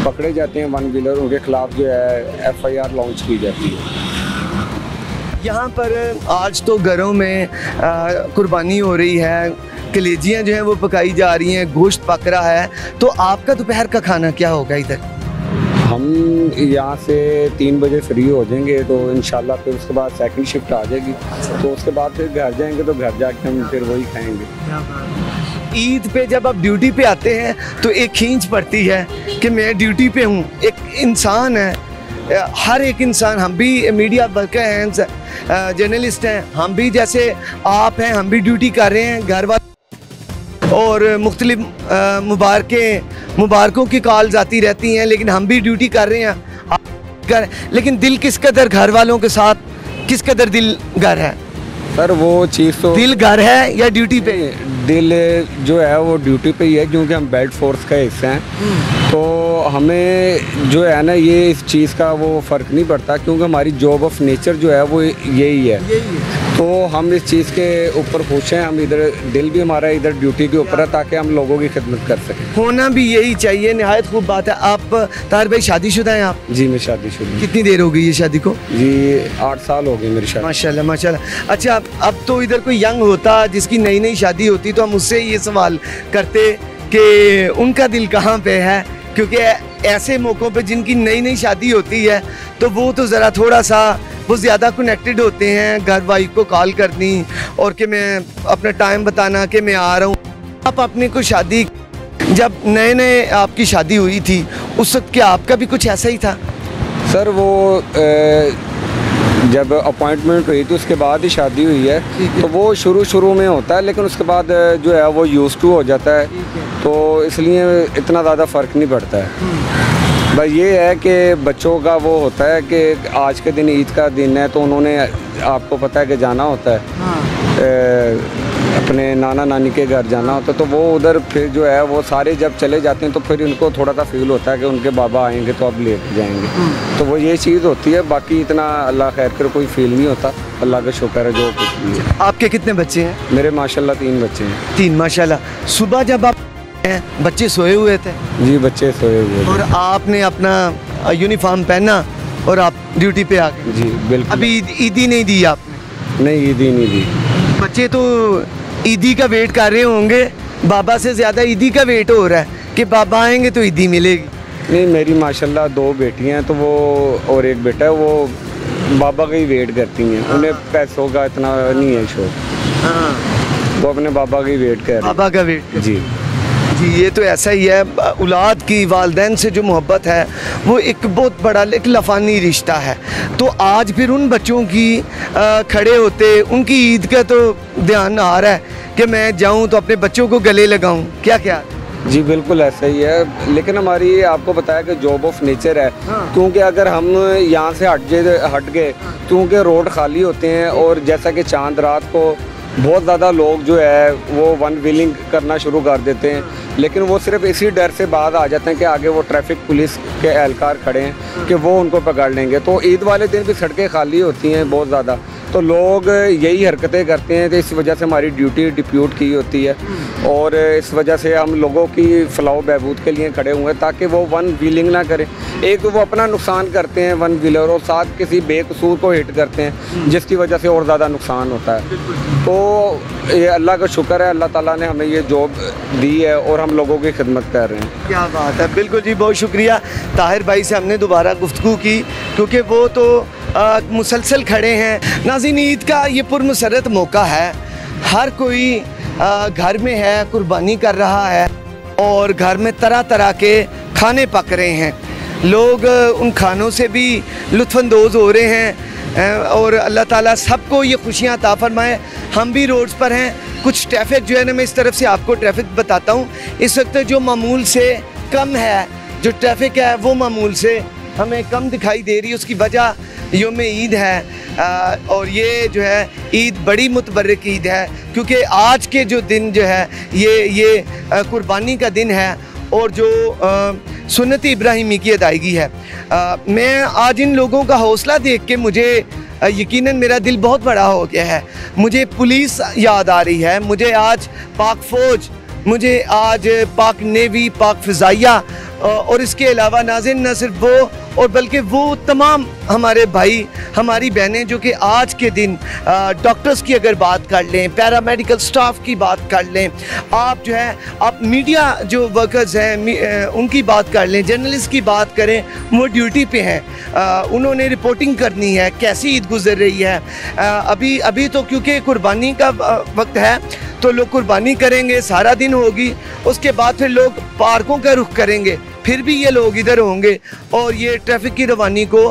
पकड़े जाते हैं वन व्हीलर उनके खिलाफ जो है FIR लॉन्च की जाती है। यहाँ पर आज तो घरों में कुर्बानी हो रही है, कलेजियाँ जो हैं वो पकाई जा रही हैं, गोश्त पक रहा है, तो आपका दोपहर का खाना क्या होगा इधर? हम यहाँ से 3 बजे फ्री हो जाएंगे, तो इंशाल्लाह फिर उसके बाद सेकंड शिफ्ट आ जाएगी, तो उसके बाद फिर घर जाएंगे, तो घर जाके हम फिर वही खाएंगे। ईद पे जब आप ड्यूटी पे आते हैं तो एक खींच पड़ती है कि मैं ड्यूटी पे हूँ। एक इंसान है, हर एक इंसान, हम भी मीडिया वर्कर हैं, जर्नलिस्ट हैं, हम भी जैसे आप हैं, हम भी ड्यूटी कर रहे हैं, घर वाले और मुख्तलिफ मुबारकों की कॉल्स आती रहती हैं, लेकिन हम भी ड्यूटी कर रहे हैं। लेकिन दिल किस कदर घर वालों के साथ, किस कदर दिल घर है? सर वो चीज़ तो दिल घर है या ड्यूटी पे? दिल जो है वो ड्यूटी पे ही है, क्योंकि हम बेल्ट फोर्स का हिस्सा हैं, तो हमें जो है ना ये इस चीज़ का वो फ़र्क नहीं पड़ता, क्योंकि हमारी जॉब ऑफ नेचर जो है वो यही है। तो हम इस चीज़ के ऊपर खुश हैं, हम इधर दिल भी हमारा इधर ड्यूटी के ऊपर है, ताकि हम लोगों की खिदमत कर सकें। होना भी यही चाहिए, निहायत खूब बात है। आप ताहिर भाई शादीशुदा हैं आप? जी, मैं शादीशुदा। कितनी देर हो गई ये शादी को? जी 8 साल हो गए मेरी शादी। माशाल्लाह माशाल्लाह। अच्छा, अब तो इधर कोई यंग होता जिसकी नई नई शादी होती तो हम उससे ये सवाल करते कि उनका दिल कहाँ पे है, क्योंकि ऐसे मौक़ों पे जिनकी नई नई शादी होती है तो वो तो ज़रा थोड़ा सा वो ज़्यादा कनेक्टेड होते हैं, घर वाइफ को कॉल करनी और कि मैं अपना टाइम बताना कि मैं आ रहा हूँ। आप अपने को शादी, जब नए नए आपकी शादी हुई थी उस वक्त क्या आपका भी कुछ ऐसा ही था? सर वो जब अपॉइंटमेंट हुई थी उसके बाद ही शादी हुई है, तो वो शुरू में होता है, लेकिन उसके बाद जो है वो यूज़ टू हो जाता है, तो इसलिए इतना ज़्यादा फ़र्क नहीं पड़ता है। बस ये है कि बच्चों का वो होता है कि आज के दिन ईद का दिन है, तो उन्होंने आपको पता है कि जाना होता है अपने नाना नानी के घर जाना होता है, तो वो उधर फिर जो है वो सारे जब चले जाते हैं तो फिर उनको थोड़ा सा फील होता है कि उनके बाबा आएंगे तो अब ले जाएंगे, तो वो ये चीज़ होती है। बाकी इतना अल्लाह खैर करे कोई फील नहीं होता, अल्लाह का शुक्र है जो कुछ भी है। आपके कितने बच्चे हैं? मेरे माशाल्लाह 3 बच्चे हैं। 3 माशाल्लाह। सुबह जब आप बच्चे सोए हुए थे? जी, बच्चे सोए हुए थे। और आपने अपना यूनिफॉर्म पहना और आप ड्यूटी पे आ गए? जी बिल्कुल। अभी ईदी नहीं दी आपने? नहीं, ईदी नहीं दी। बच्चे तो ईदी का वेट कर रहे होंगे, बाबा से ज़्यादा ईदी का वेट हो रहा है कि बाबा आएंगे तो ईदी मिलेगी। नहीं, मेरी माशाल्लाह 2 बेटियां हैं, तो वो और एक बेटा है, वो बाबा का ही वेट करती हैं। उन्हें पैसों का इतना नहीं है शौक, वो अपने बाबा का ही वेट कर रहे हैं। बाबा का वेट? जी जी, ये तो ऐसा ही है। औलाद की वालिदैन से जो मोहब्बत है वो एक बहुत बड़ा एक लफानी रिश्ता है। तो आज फिर उन बच्चों की खड़े होते उनकी ईद का तो ध्यान आ रहा है कि मैं जाऊं तो अपने बच्चों को गले लगाऊं, क्या क्या? जी बिल्कुल ऐसा ही है, लेकिन हमारी आपको बताया कि जॉब ऑफ नेचर है। क्योंकि अगर हम यहाँ से हट गए, क्योंकि रोड खाली होते हैं, और जैसा कि चांद रात को बहुत ज़्यादा लोग जो है वो वन व्हीलिंग करना शुरू कर देते हैं, लेकिन वो सिर्फ इसी डर से बाद आ जाते हैं कि आगे वो ट्रैफिक पुलिस के एहलकार खड़े हैं कि वो उनको पकड़ लेंगे। तो ईद वाले दिन भी सड़कें खाली होती हैं बहुत ज़्यादा, तो लोग यही हरकतें करते हैं, तो इस वजह से हमारी ड्यूटी डिप्यूट की होती है, और इस वजह से हम लोगों की फलाह बहबूद के लिए खड़े हुए हैं ताकि वो वन व्हीलिंग ना करें। एक तो वो अपना नुकसान करते हैं वन व्हीलर, और साथ किसी बेकसूर को हिट करते हैं जिसकी वजह से और ज़्यादा नुकसान होता है। तो ये अल्लाह का शुक्र है, अल्लाह ताला ने हमें ये जॉब दी है और हम लोगों की खिदमत कर रहे हैं। क्या बात है, बिल्कुल जी, बहुत शुक्रिया। ताहिर भाई से हमने दोबारा गुफ्तगू की क्योंकि वो तो मुसलसल खड़े हैं। नाज़रीन, ईद का ये पुरमसरत मौका है, हर कोई घर में है, कुर्बानी कर रहा है, और घर में तरह तरह के खाने पक रहे हैं। लोग उन खानों से भी लुत्फ़अंदोज़ हो रहे हैं, और अल्लाह ताला सबको ये खुशियाँ अता फरमाए। हम भी रोड्स पर हैं, कुछ ट्रैफिक जो है ना, मैं इस तरफ से आपको ट्रैफिक बताता हूँ। इस वक्त जो मामूल से कम है, जो ट्रैफिक है वो मामूल से हमें कम दिखाई दे रही है। उसकी वजह यौम ईद है, और ये जो है ईद बड़ी मुतबर्रक ईद है, क्योंकि आज के जो दिन जो है ये कुर्बानी का दिन है, और जो सुन्नत इब्राहिमी की अदायगी है। मैं आज इन लोगों का हौसला देख के मुझे यकीनन मेरा दिल बहुत बड़ा हो गया है। मुझे पुलिस याद आ रही है, मुझे आज पाक फ़ौज, मुझे आज पाक नेवी, पाक फ़िज़ाइया, और इसके अलावा नाज़रीन न सिर्फ वो और बल्कि वो तमाम हमारे भाई, हमारी बहनें जो कि आज के दिन डॉक्टर्स की अगर बात कर लें, पैरामेडिकल स्टाफ की बात कर लें, आप जो है आप मीडिया जो वर्कर्स हैं उनकी बात कर लें, जर्नलिस्ट की बात करें, वो ड्यूटी पे हैं, उन्होंने रिपोर्टिंग करनी है कैसी ईद गुजर रही है। अभी तो क्योंकि कुर्बानी का वक्त है तो लोग कुर्बानी करेंगे, सारा दिन होगी, उसके बाद फिर लोग पार्कों का रुख करेंगे, फिर भी ये लोग इधर होंगे और ये ट्रैफिक की रवानी को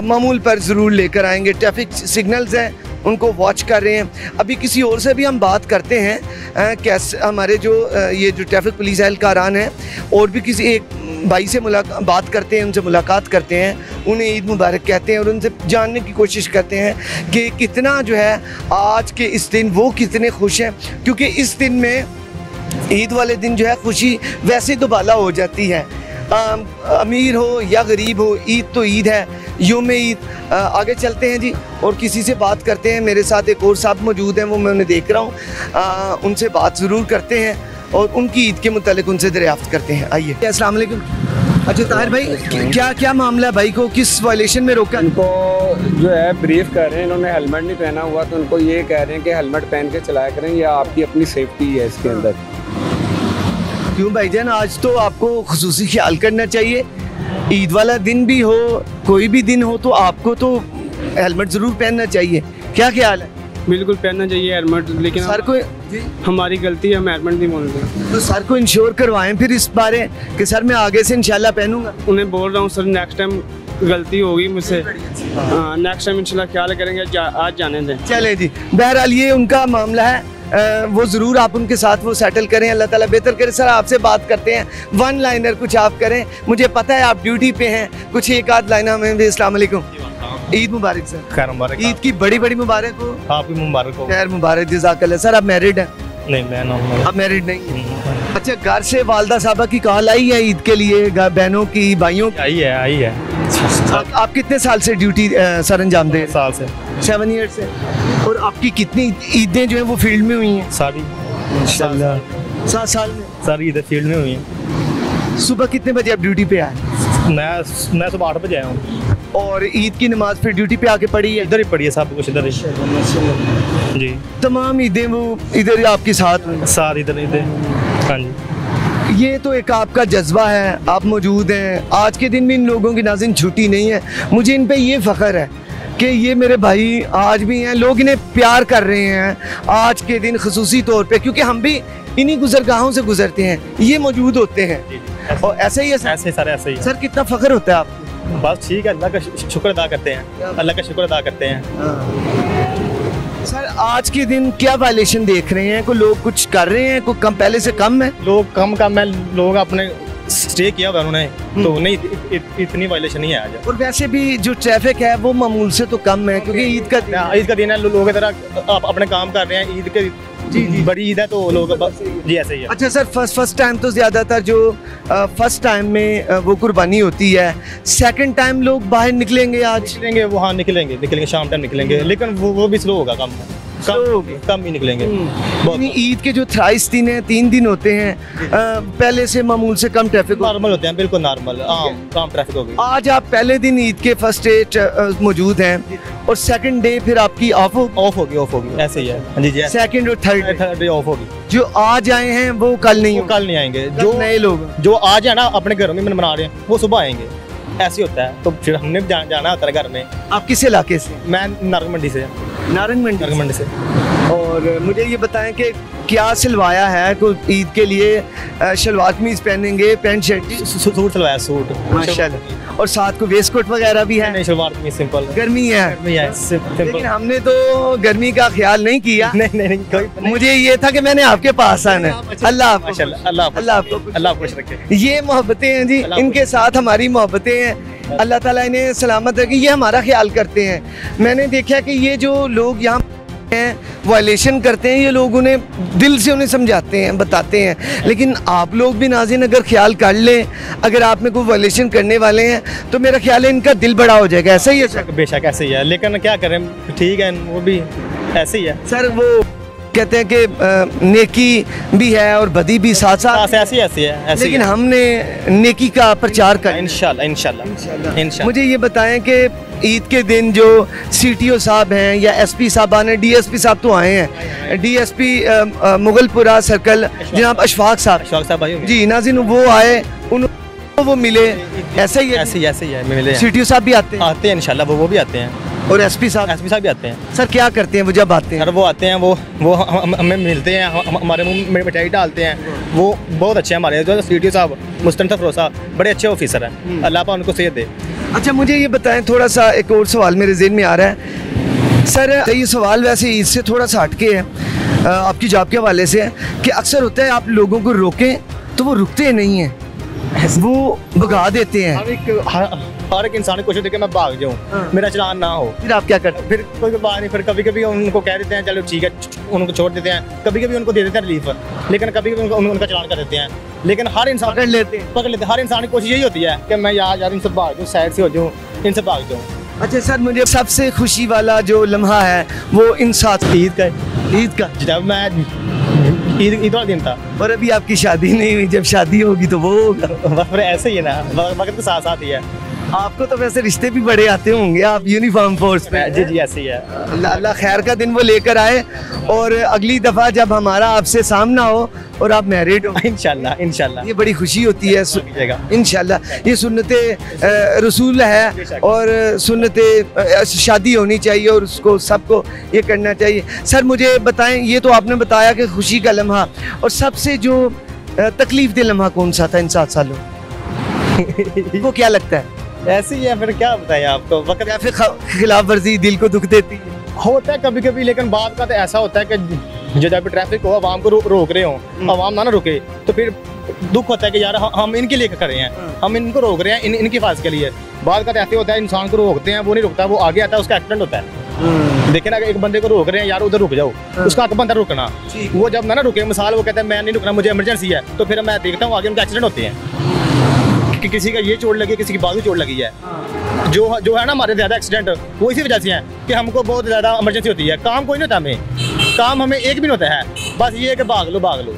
मामूल पर ज़रूर लेकर आएंगे। ट्रैफिक सिग्नल्स हैं, उनको वॉच कर रहे हैं। अभी किसी और से भी हम बात करते हैं, कैसे हमारे जो ये जो ट्रैफिक पुलिस एहलकारान हैं, और भी किसी एक भाई से बात करते हैं, उनसे मुलाकात करते हैं, उन्हें ईद मुबारक कहते हैं और उनसे जानने की कोशिश करते हैं कि कितना जो है आज के इस दिन वो कितने खुश हैं, क्योंकि इस दिन में ईद वाले दिन जो है खुशी वैसे दुबाला हो जाती है। अमीर हो या गरीब हो, ईद तो ईद है, यूम ईद। आगे चलते हैं जी और किसी से बात करते हैं। मेरे साथ एक और साहब मौजूद हैं, वो मैं उन्हें देख रहा हूँ, उनसे बात ज़रूर करते हैं और उनकी ईद के मुतालिक उनसे दरियाफ्त करते हैं। आइए। अस्सलाम वालेकुम। अच्छा ताहिर भाई, क्या मामला है, भाई को किस वायलेशन में रोका? इनको जो है ब्रीफ कर रहे हैं, इन्होंने हेलमेट नहीं पहना हुआ, तो उनको ये कह रहे हैं कि हेलमेट पहन के चलाया करें, या आपकी अपनी सेफ्टी है इसके अंदर। क्यों भाईजान, आज तो आपको खुसूसी ख्याल करना चाहिए। ईद वाला दिन भी हो, कोई भी दिन हो, तो आपको तो हेलमेट ज़रूर पहनना चाहिए। क्या ख्याल है? बिल्कुल पहनना चाहिए हेलमेट, लेकिन सर को हमारी गलती है, हम हेलमेट नहीं बोलते। तो सर को इंश्योर करवाएं फिर इस बारे कि सर मैं आगे से इंशाल्लाह पहनूंगा। उन्हें बोल रहा हूँ सर, नेक्स्ट टाइम गलती होगी मुझसे। हाँ, नेक्स्ट टाइम इंशाल्लाह ख्याल करेंगे, आज जाने दें। चले जी, बहरहाल ये उनका मामला है, वो ज़रूर आप उनके साथ वो सेटल करें, अल्लाह ताला बेहतर करे। सर आपसे बात करते हैं, वन लाइनर कुछ आप करें, मुझे पता है आप ड्यूटी पे हैं, कुछ एक आध लाइन हमें भी। अस्सलाम वालेकुम, ईद मुबारक सर। खैर मुबारक, ईद की बड़ी बड़ी मुबारक हो। आप भी मुबारक हो। खैर मुबारक, जज़ाकल्लाह। सर आप मैरिड हैं? नहीं मैं ना, आप मैरिड नहीं हैं। अच्छा, घर से वालदा साहबा की कॉल आई है ईद के लिए, बहनों की, भाइयों की? आई है। आप कितने साल से ड्यूटी सर अंजाम दे? साल से। 7 ईयर से। और आपकी कितनी ईदें जो है वो फील्ड में हुई हैं? सारी इंशाल्लाह 7 साल में सारी इधर फील्ड में हुई है। सुबह कितने बजे आप ड्यूटी पे आए? मैं सुबह 8 बजे आया हूँ। और ईद की नमाज फिर ड्यूटी पे आके पढ़ी है? इधर ही पढ़ी है, सब कुछ इधर ही जी। तमाम ईदें वो इधर ही आपके साथ हुई? सारी इधर। हाँ जी। ये तो एक आपका जज्बा है, आप मौजूद हैं। आज के दिन भी इन लोगों की नाज़िन छुट्टी नहीं है। मुझे इन पे ये फ़ख्र है कि ये मेरे भाई आज भी हैं, लोग इन्हें प्यार कर रहे हैं आज के दिन ख़ुसूसी तौर पे, क्योंकि हम भी इन्हीं गुजरगाहों से गुजरते हैं, ये मौजूद होते हैं। और ऐसे ही है सर? ऐसे ही। सर कितना फ़ख्र होता है आपको? बस ठीक है, अल्लाह का शुक्र अदा करते हैं, अल्लाह का शुक्र अदा करते हैं। सर आज के दिन क्या वायलेशन देख रहे हैं? कोई लोग कुछ कर रहे हैं, कोई कम पहले से कम है? लोग कम है, लोग अपने स्टे किया हुआ उन्होंने, तो नहीं इतनी वायलेशन नहीं है आज। और वैसे भी जो ट्रैफिक है वो मामूल से तो कम है, क्योंकि ईद का दिन है, लोग इधर अपने काम कर रहे हैं। ईद के जी बड़ी ईद है तो लोग जी ऐसे ही है। अच्छा सर, फर्स्ट टाइम तो ज़्यादातर जो फर्स्ट टाइम में वो कुर्बानी होती है, सेकंड टाइम लोग बाहर निकलेंगे आज? निकलेंगे वो, हाँ निकलेंगे शाम टाइम निकलेंगे, लेकिन वो भी स्लो होगा, कम ही निकलेंगे। ईद के जो 23 दिन है, 3 दिन होते हैं, पहले से मामूल से कम ट्रैफिक नॉर्मल होते हैं, बिल्कुल नॉर्मल कम ट्रैफिक होगी। आज आप पहले दिन ईद के फर्स्ट डे मौजूद हैं और सेकंड डे फिर आपकी ऑफ होगी, ऐसे ही है जी। सेकंड और थर्ड डे ऑफ होगी। जो आज आए हैं वो कल नहीं आएंगे, जो नए लोग जो आज है ना अपने घरों में मना रहे हैं, वो सुबह आएंगे, ऐसे होता है। तो फिर हमने जाना होता है घर में। आप किस इलाके से? मैं नारंग मंडी से। नारंग मंडी से। और मुझे ये बताएं कि क्या सिलवाया है कोई ईद के लिए? शलवार कमीज पहनेंगे, पैंट शर्ट? सूट सिलवाया, सूट माशाल्लाह। और साथ को वेस्ट कोट वगैरह भी है? नहीं, शलवार कमीज सिंपल। गर्मी है लेकिन हमने तो गर्मी का ख्याल नहीं किया। नहीं मुझे ये था कि मैंने आपके पास आना है। अल्लाह आपको खुश रखे। ये मोहब्बतें हैं जी, इनके साथ हमारी मोहब्बतें हैं। अल्लाह ताला इन्हें सलामत रखे, ये हमारा ख्याल करते हैं। मैंने देखा कि ये जो लोग यहाँ वायलेशन करते हैं, ये लोग उन्हें दिल से उन्हें समझाते हैं, बताते हैं, लेकिन आप लोग भी नाज़रीन अगर ख्याल कर लें, अगर आप में कोई वायलेशन करने वाले हैं तो मेरा ख्याल है इनका दिल बड़ा हो जाएगा। ऐसा ही है सर? बेशक ऐसे ही है, लेकिन क्या करें, ठीक है वो भी ऐसे ही है सर। वो कहते हैं कि नेकी भी है और बदी भी साथ साथ, ऐसी है। लेकिन हमने नेकी का प्रचार कर इंशाल्लाह। मुझे ये बताएं कि ईद के दिन जो CTO साहब हैं या SP साहबान हैं, DSP साहब तो आए हैं, DSP मुगलपुरा सर्कल जनाब अशफाक साहब जी, नाज़रीन वो आए, उनको वो मिले, ऐसा ही है मिले। CTO साहब भी आते हैं इंशाल्लाह, वो भी आते हैं। और SP साहब भी आते हैं। सर क्या करते हैं वो जब आते हैं? सर वो आते हैं, वो हमें मिलते हैं, हमारे मुंह में मिठाई डालते हैं, वो बहुत अच्छे हैं हमारे जो CTO साहब मुस्तनफ़ फ़रोज़ साहब, बड़े अच्छे ऑफिसर हैं, अल्लाह पाक उनको सेहत दे। अच्छा मुझे ये बताएं, थोड़ा सा एक और सवाल मेरे ज़हन में आ रहा है सर। ये सवाल वैसे इससे थोड़ा सा हटके है, आपकी जॉब के हवाले से है कि अक्सर होता है आप लोगों को रोकें तो वो रुकते नहीं हैं, वो भगा देते हैं। हर एक इंसान की कोशिश होती है कि मैं भाग जाऊँ, मेरा चलान ना हो। फिर आप क्या करते हैं? फिर कोई बात नहीं, फिर कभी कभी उनको कह देते हैं चलो ठीक है, उनको छोड़ देते हैं, कभी कभी उनको दे देते हैं रिलीफ, लेकिन कभी कभी उनका चलान कर देते हैं। लेकिन हर इंसान पकड़ लेते हैं। हर इंसान की कोशिश यही होती है कि मैं यार इनसे भाग जाऊँ, साइड से हो जाऊँ, इनसे भाग जाऊँ। अच्छा सर, मुझे सबसे खुशी वाला जो लम्हा है वो इन साथ ईद का जब मैं ईद वाला दिन था। और अभी आपकी शादी नहीं हुई, जब शादी होगी तो वो होगा। ऐसे ही है ना, वक्त के साथ साथ ही है। आपको तो वैसे रिश्ते भी बड़े आते होंगे, आप यूनिफॉर्म फोर्स में। जी ऐसे ही है। अल्लाह खैर का दिन वो लेकर आए, और अगली दफ़ा जब हमारा आपसे सामना हो और आप मैरिड हो, इंशाल्लाह ये बड़ी खुशी होती है इंशाल्लाह। ये सुन्नते रसूल है और सुन्नते शादी होनी चाहिए और उसको सबको ये करना चाहिए। सर मुझे बताएं, ये तो आपने बताया कि खुशी का लम्हा, और सबसे जो तकलीफ दे लम्हा कौन सा था इन 7 सालों? वो क्या लगता है? ऐसे ही है, फिर क्या बताएं आपको। वक्त ट्रैफिक खिलाफ वर्जी दिल को दुख देती है। होता है कभी कभी, लेकिन बात का तो ऐसा होता है कि जब भी ट्रैफिक हो, आवाम को रोक रहे हो, आवाम ना रुके, तो फिर दुख होता है कि यार हम इनके लिए खड़े हैं, हम इनको रोक रहे हैं इनकी हिफाजत के लिए। बात का तो ऐसे होता है, इंसान को रोकते हैं, वो नहीं रुकता, वो आगे आता है, उसका एक्सीडेंट होता है। देखिए ना, एक बंदे को रोक रहे हैं, यार उधर रुक जाओ, उसका हक बनता है रुकना। वो जब मैं ना रुके, मिसाल वो कहता है मैं नहीं रुकना, मुझे इमरजेंसी है, तो फिर मैं देखता हूँ आगे उनके एक्सीडेंट होते हैं कि किसी का ये चोट लगी, किसी की बाजू चोट लगी है। जो है ना हमारे ज़्यादा एक्सीडेंट वो इसी वजह से हैं कि हमको बहुत ज़्यादा इमरजेंसी होती है, काम कोई नहीं होता, हमें काम हमें एक भी नहीं होता है, बस ये है कि भाग लो।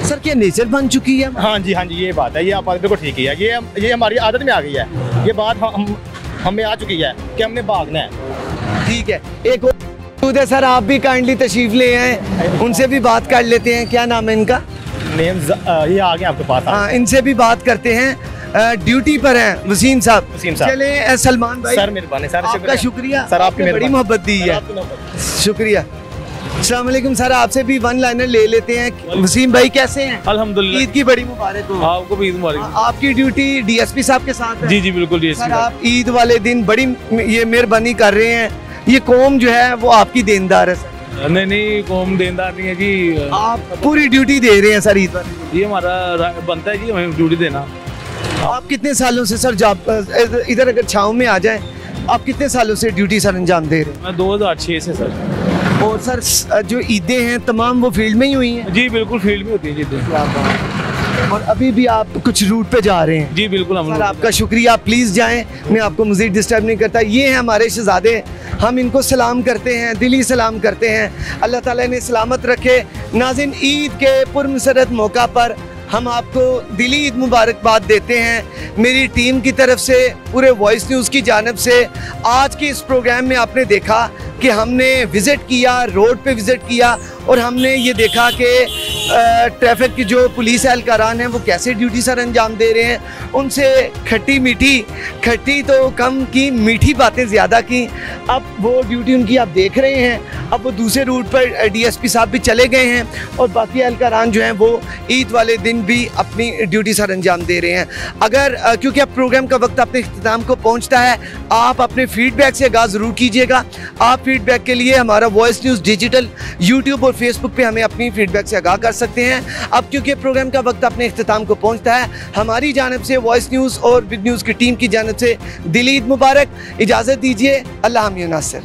सर क्या नेचर बन चुकी है? हाँ जी ये बात है, ये आप बिल्कुल ठीक ही है, ये हमारी आदत में आ गई है, ये बात हमें आ चुकी है कि हमने भागना है। ठीक है, एक और सर आप भी काइंडली तशरीफ ले आए, उनसे भी बात कर लेते हैं। क्या नाम है इनका? नेम ये आ गए आपके पास। हाँ, इनसे भी बात करते हैं। ड्यूटी पर हैं वसीम साहब। चले सलमान भाई, सर मेहरबानी सर, आपका शुक्रिया सर, आपकी बड़ी मोहब्बत दी है, शुक्रिया। अस्सलाम वालेकुम सर, आपसे भी वन लाइनर ले लेते हैं। वसीम भाई कैसे हैं? अल्हम्दुलिल्लाह, ईद की बड़ी मुबारक हो। आपको भी ईद मुबारक। आपकी ड्यूटी डीएसपी साहब के साथ है? जी बिल्कुल डीएसपी सर, आप ईद वाले दिन बड़ी ये मेहरबानी कर रहे हैं, ये कौम जो है वो आपकी देनदार है सर। नहीं कौम देनदार नहीं है जी, आप पूरी ड्यूटी दे रहे हैं सर ईद वाले। ये हमारा बनता है जी, हमें ड्यूटी देना। आप कितने सालों से सर जॉब इधर अगर छाँव में आ जाए, आप कितने सालों से ड्यूटी सर अंजाम दे रहे हैं? मैं 2006 से सर। और सर जो ईदें हैं तमाम वो फील्ड में ही हुई हैं? जी बिल्कुल फील्ड में होती है जी। और अभी भी आप कुछ रूट पे जा रहे हैं? जी बिल्कुल। हम सर आपका शुक्रिया, प्लीज़ जाएं, मैं आपको मज़ीद डिस्टर्ब नहीं करता। ये हैं हमारे शहज़ादे, हम इनको सलाम करते हैं, दिली सलाम करते हैं, अल्लाह ताला इन्हें सलामत रखे। नाज़रीन, ईद के पुरमसरत मौका पर हम आपको दिली ईद मुबारकबाद देते हैं मेरी टीम की तरफ से, पूरे वॉइस न्यूज़ की जानिब से। आज के इस प्रोग्राम में आपने देखा कि हमने विज़िट किया, रोड पे विज़िट किया, और हमने ये देखा कि ट्रैफिक की जो पुलिस एहलकारान हैं वो कैसे ड्यूटी सर अंजाम दे रहे हैं। उनसे खट्टी तो कम की, मीठी बातें ज़्यादा की। अब वो ड्यूटी उनकी आप देख रहे हैं, अब वो दूसरे रूट पर डीएसपी साहब भी चले गए हैं, और बाकी एहलकारान जो हैं वो ईद वाले दिन भी अपनी ड्यूटी सर अंजाम दे रहे हैं। अगर क्योंकि अब प्रोग्राम का वक्त अपने इख्तिताम को पहुँचता है, आप अपने फीडबैक से आगाज़ ज़रूर कीजिएगा। आप फीडबैक के लिए हमारा वॉइस न्यूज़ डिजिटल यूट्यूब और फेसबुक पे हमें अपनी फीडबैक से आगाह कर सकते हैं। अब क्योंकि प्रोग्राम का वक्त अपने इख्तिताम को पहुंचता है, हमारी जानिब से वॉइस न्यूज़ और बिग न्यूज़ की टीम की जानिब से दिल ईद मुबारक। इजाज़त दीजिए, अल्लाह हामिद नासिर।